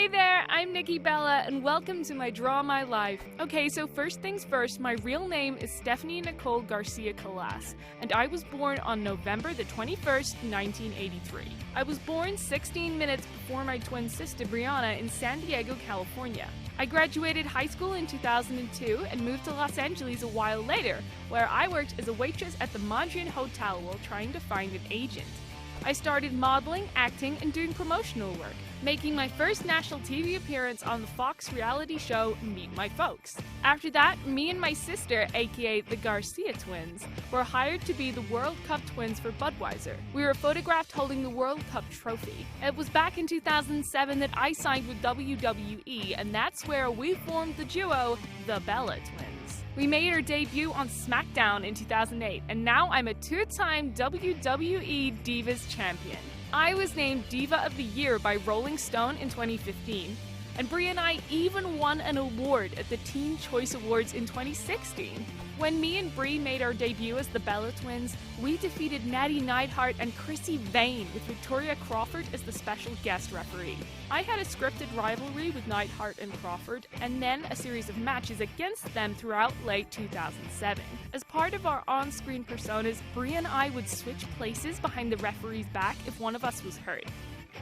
Hey there, I'm Nikki Bella, and welcome to my Draw My Life. Okay, so first things first, my real name is Stephanie Nicole Garcia Calas, and I was born on November the 21st, 1983. I was born 16 minutes before my twin sister Brianna in San Diego, California. I graduated high school in 2002 and moved to Los Angeles a while later, where I worked as a waitress at the Mondrian Hotel while trying to find an agent. I started modeling, acting, and doing promotional work, making my first national TV appearance on the Fox reality show Meet My Folks. After that, me and my sister, aka the Garcia twins, were hired to be the World Cup twins for Budweiser. We were photographed holding the World Cup trophy. It was back in 2007 that I signed with WWE, and that's where we formed the duo, the Bella Twins. We made our debut on SmackDown in 2008, and now I'm a two-time WWE Divas Champion. I was named Diva of the Year by Rolling Stone in 2015, and Brie and I even won an award at the Teen Choice Awards in 2016. When me and Brie made our debut as the Bella Twins, we defeated Natty Neidhart and Chrissy Vane with Victoria Crawford as the special guest referee. I had a scripted rivalry with Neidhart and Crawford, and then a series of matches against them throughout late 2007. As part of our on-screen personas, Brie and I would switch places behind the referee's back if one of us was hurt.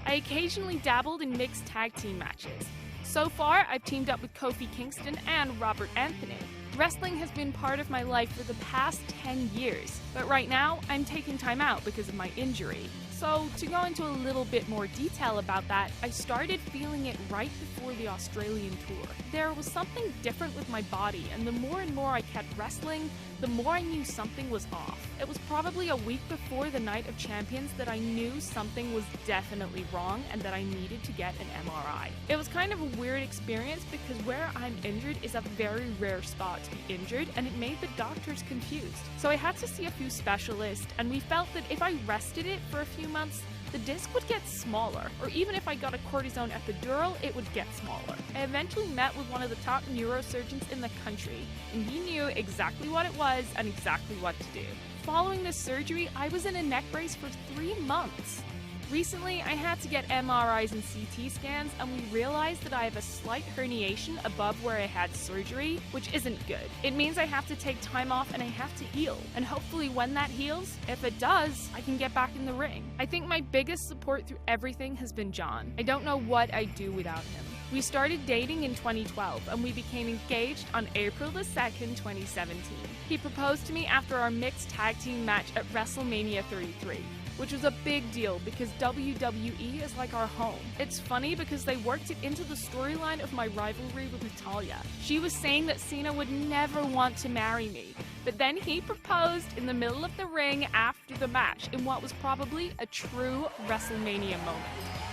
I occasionally dabbled in mixed tag team matches. So far, I've teamed up with Kofi Kingston and Robert Anthony. Wrestling has been part of my life for the past 10 years, but right now, I'm taking time out because of my injury. So, to go into a little bit more detail about that, I started feeling it right before the Australian tour. There was something different with my body, and the more and more I kept wrestling, the more I knew something was off. It was probably a week before the Night of Champions that I knew something was definitely wrong and that I needed to get an MRI. It was kind of a weird experience because where I'm injured is a very rare spot to be injured, and it made the doctors confused. So I had to see a few specialists, and we felt that if I rested it for a few months, the disc would get smaller, or even if I got a cortisone epidural, it would get smaller. I eventually met with one of the top neurosurgeons in the country, and he knew exactly what it was and exactly what to do. Following this surgery, I was in a neck brace for 3 months. Recently, I had to get MRIs and CT scans, and we realized that I have a slight herniation above where I had surgery, which isn't good. It means I have to take time off and I have to heal. And hopefully when that heals, if it does, I can get back in the ring. I think my biggest support through everything has been John. I don't know what I'd do without him. We started dating in 2012, and we became engaged on April the 2nd, 2017. He proposed to me after our mixed tag team match at WrestleMania 33. Which was a big deal because WWE is like our home. It's funny because they worked it into the storyline of my rivalry with Natalya. She was saying that Cena would never want to marry me, but then he proposed in the middle of the ring after the match in what was probably a true WrestleMania moment.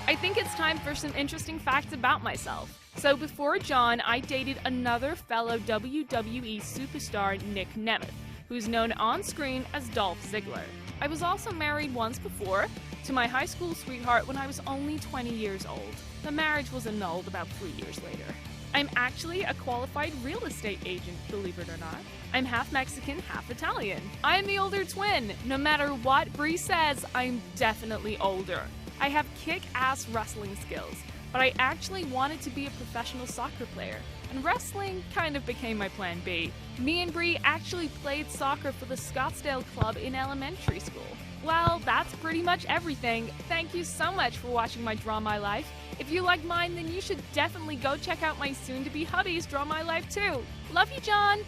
I think it's time for some interesting facts about myself. So before John, I dated another fellow WWE superstar, Nick Nemeth, who's known on screen as Dolph Ziggler. I was also married once before, to my high school sweetheart when I was only 20 years old. The marriage was annulled about 3 years later. I'm actually a qualified real estate agent, believe it or not. I'm half Mexican, half Italian. I'm the older twin. No matter what Brie says, I'm definitely older. I have kick-ass wrestling skills, but I actually wanted to be a professional soccer player, and wrestling kind of became my plan B. Me and Brie actually played soccer for the Scottsdale Club in elementary school. Well, that's pretty much everything. Thank you so much for watching my Draw My Life. If you like mine, then you should definitely go check out my soon-to-be hubby's Draw My Life too. Love you, John!